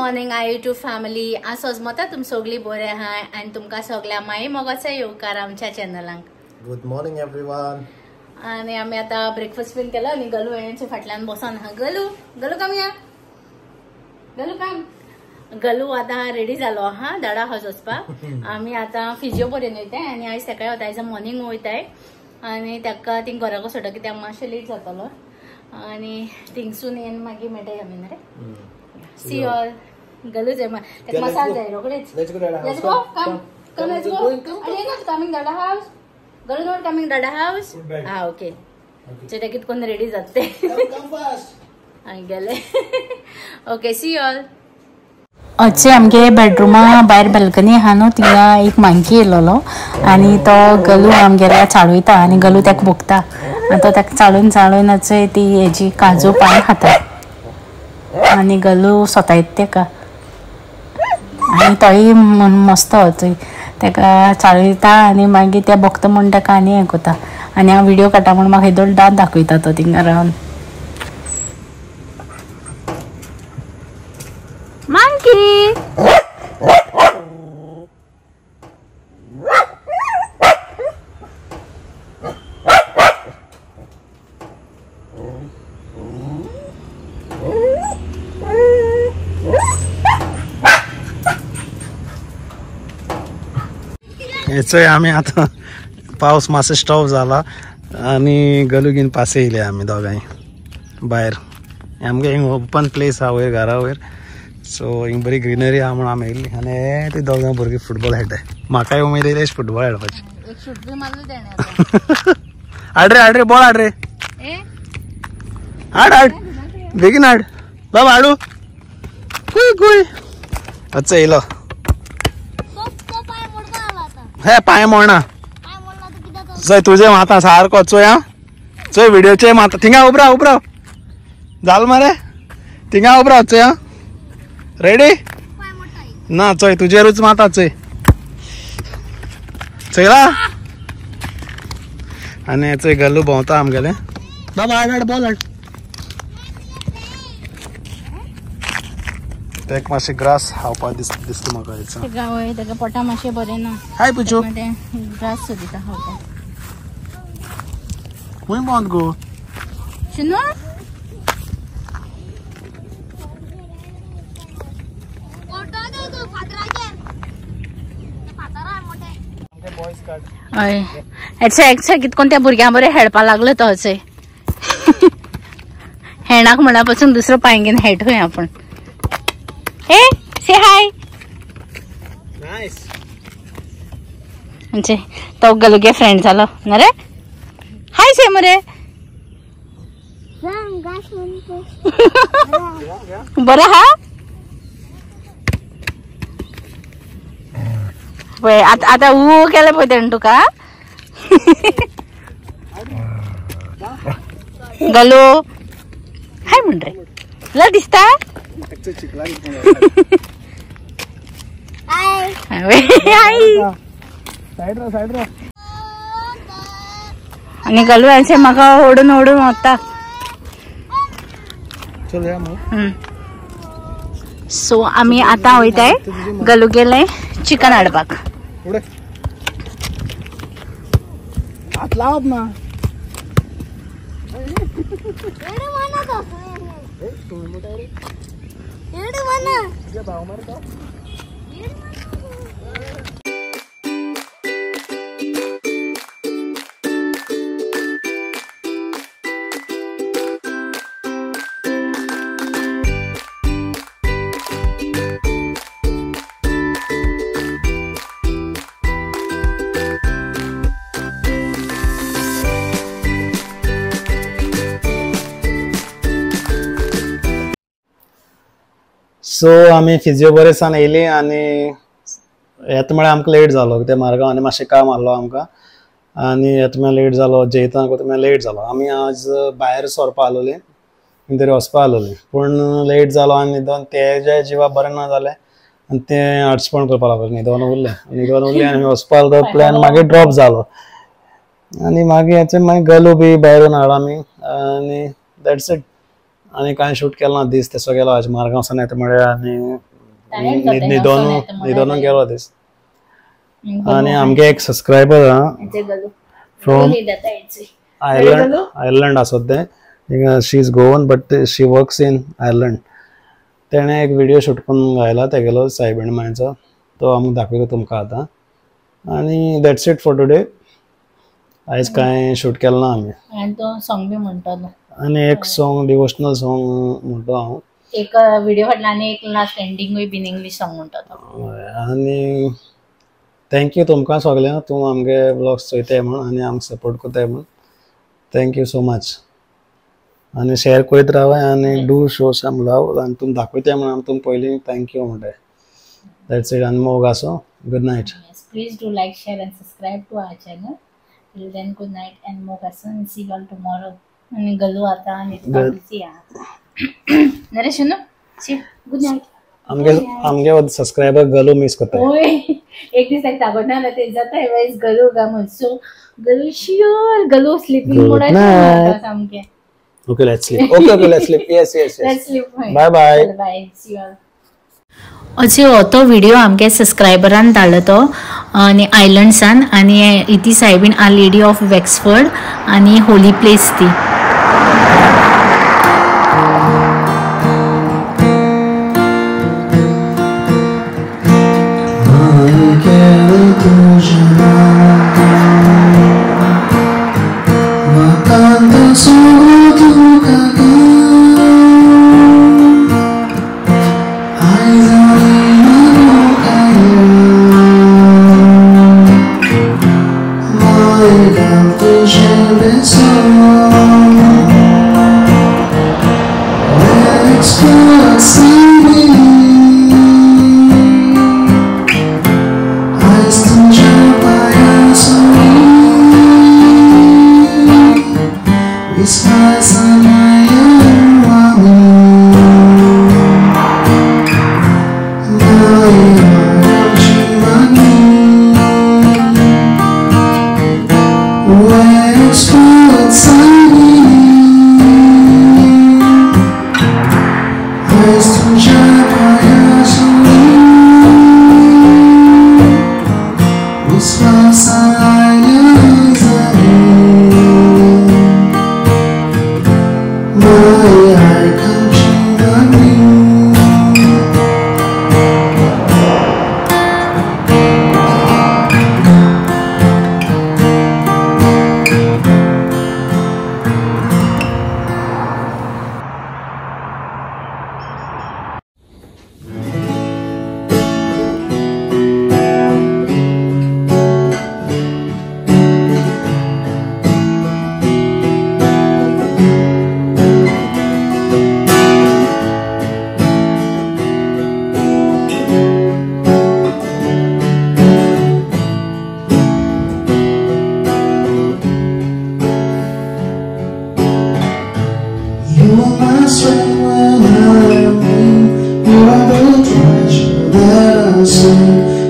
Morning I YouTube family. आज सजमता तुम सगळी बरे आहाय आणि तुमका सगळ्या माई मोगाचा येवकार आमच्या चॅनलांक. Good morning everyone. आणि आम्ही आता ब्रेकफास्ट पण केला आणि गलू यांच्या फाटल्यान बसून हा गलू गलू काम या गलू काम गलू आता रेडी झालो हा दाडा हाऊस वचपाक. आम्ही आता फिजिओ पर्यंत वयताय आणि आज सकाळी वता आयज मॉर्निंग वयताय आणि ताका थिंग घराको सोडा कित्याक मातशें लेट जातलो आणि थिंगसून येवन मागीर मेळटाय आमी न्ही रे. सी ऑल गलू जाय ताका मसाज जाय रोखडेच. Let's go come come let's go. आणि not coming दाडा house Galu not coming दाडा house. हा ओके चेटा कित कोण रेडी जाते हांवें गेले. Okay see all. अच्छे आमगे बेडरूमा भायर बाल्कनी आहा न्हू थिंगा एक मांकी येयलोलो आनी तो गलू आमगेल्या चाळयता आनी गलू ताका भोगता आनी तो ताका चाळून चाळून अच्छे ती हेजी काजू पान खाता आनी गलू सोतायत ताका आनी तोय मस्त चोय ताका चाळयता आनी मागीर ते भोगता म्हूण ताका आनी हें कोता आनी हांव व्हिडिओ काडटा म्हूण म्हाका हेदोळ दात दाखयता तो थिंगा रावन. Monkey! याचोय आम्ही आता पाऊस मातसो स्टॉप जाला आणि गलू घेवन पास येयले आमी दोगांय भायर. आमगे हिंग ओपन प्लेस हा वयर घरा वयर सो हिंग बरी ग्रीनरी आहा म्हणून आमी येयल्ली आनी हे ती दोगां भुरगीं फुटबॉल खेळटाय. म्हाकाय उमेद येयली फुटबॉल खेळपाची. एक शूट बी मारलो तेणे. हाड रे बॉल हाड रे हाड बेगीन हाड बाबा हाडू कुय कुय. अच्छा येयलो हे पांय मोडना चोय तुझे माता सारको चोय हा चोय व्हिडिओचे माता थिंगा उबराव उबराव जाल मरे थिंगा उबराव चोय हा रेडी ना चोय तुजेरूच माता चोय चोयला आनी चोय गल्लू भोंवता आमगेले. बाबा हाड हाड बॉल हाड. तेक मातशें ग्रास खावपा दिसता म्हाका हेचो. गावय ताका पोटा मातशें बरें ना. हाय पुचू ग्रास सोदिता खावपाक. खूंय बंद गो शुनू हय हेचे एक्सा कितकोन त्या भुरग्यां बरें खेळपा लागलो तो हचय हेणाक म्हणा पासून दुसरो पांयगेन हेट खंय आपण. ए से हाय नाइस. म्हणजे तो गलुगे फ्रेंड जालो ना रे. हाय से मरे बरं हा पळय आता ऊ केलें पळय तेणें तुका. गलू हाय म्हण रे तुला दिसता. आणि गलू यांचे म्हाका ओढून ओढून वता. सो आम्ही आता वयताय गलू गेले चिकन हाडपाक. हात लावप ना. सो आमी फिजिओ बरेसान येयली आनी येता म्हळ्यार आमकां लेट जालो कित्याक मार्गांव आनी मातशें काम आहलो आमकां आनी येता म्हळ्यार लेट जालो जेयताना वता म्हळ्यार लेट जालो. आमी आज भायर सरपा आसलोली खंय तरी वचपा आसलोली पूण लेट जालो आनी न्हिदोन तेज्या जिवा बरें ना जालें आनी तें आडसपण करपा लागलो. न्हिदोन उरलें आनी वचपा तो प्लॅन मागीर ड्रॉप जालो आनी मागीर हेचें मागीर गलू बी भायरून हाडलो आमी आनी दॅट्स इट. आनी कांय शूट केलो ना दीस तसो गेलो आज मार्गांवसान येता म्हळ्यार आनी न्हिदोन गेलो दीस. आनी आमगे एक सबस्क्रायबर फ्रॉम आयर्लंड आसत ते. She is Goan but she works in Ireland. तेणें एक व्हिडिओ शूट करून घायला तेगेलो सायबीण मायचो. तो आमकां दाखयता तुमकां आतां. आनी दॅट्स इट फॉर टुडे. आयज कांय शूट केलो ना आमी. आनी तो सॉंग बी म्हणटलो. आनी एक सॉंग डिवोशनल सॉंग म्हणतो हांव. एक व्हिडिओ फाटल्यान आनी एक लास्ट एंडिंगूय बीन इंग्लीश सॉंग म्हणटलो. आनी थँक्यू तुमकां सगळ्यांक. तूं आमगे ब्लॉग्स चोयताय म्हण आनी आमकां सपोर्ट कोताय म्हण. Thank you so much. आनी शेअर करीत रावाय आनी डू शो सम लव. आनी तुमी दाखयताय म्हण आमी तुमकां पयलीं थँक्यू म्हणटाय. That's it. आनी मोग आसो. Good night. Please do like, share and subscribe to our channel. Till then, good night and more person. See you all tomorrow. आणि गलू आता आणि नरेश नो सी गुड नाईट. आमगे सबस्क्रायबर गलू मिस करता. होय एक दीस एक तागोना ना ते जाता हे वेळेस गलू गा म्हणसो गलू शियोर गलू स्लीपिंग मोड आहे सामके. Okay let's sleep. Okay let's sleep. Yes let's sleep. Bye bye. Bye see you all. अशें हो तो व्हिडिओ आमगे सबस्क्रायबरान धाडलो तो आनी आयलंड्सान. आनी इती सायबीण आ लेडी ऑफ वॅक्सफर्ड आनी होली प्लेस ती.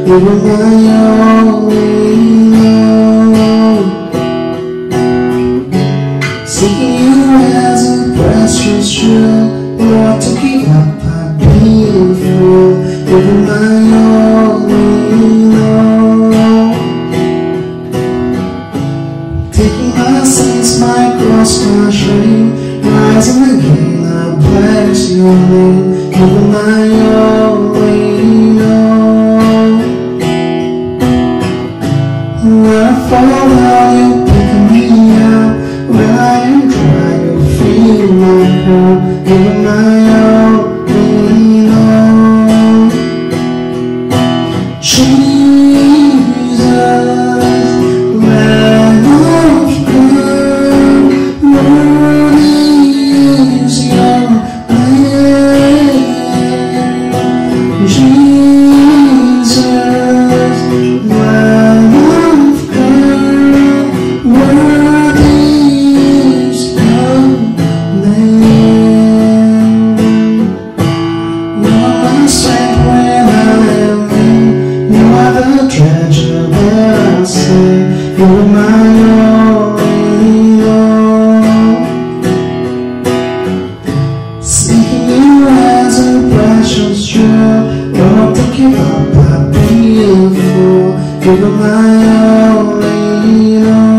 You were my only love. Seeking you as a precious jewel, Lord, to keep up my beautiful. You were my only love. Taking my sins, my cross, my shame, rising again, I bless your name. You were my only love. When I fall down, you pick me up. When I am dry, you feel my heart. You are my only love. Jesus, Lamb of God, worthy is your name. Jesus, Lamb of God, worthy is your name. You are my strength when I am weak. You are the treasure that I see. You are my only love. Seeking you as a precious jewel. I'd be a fool. You were my only,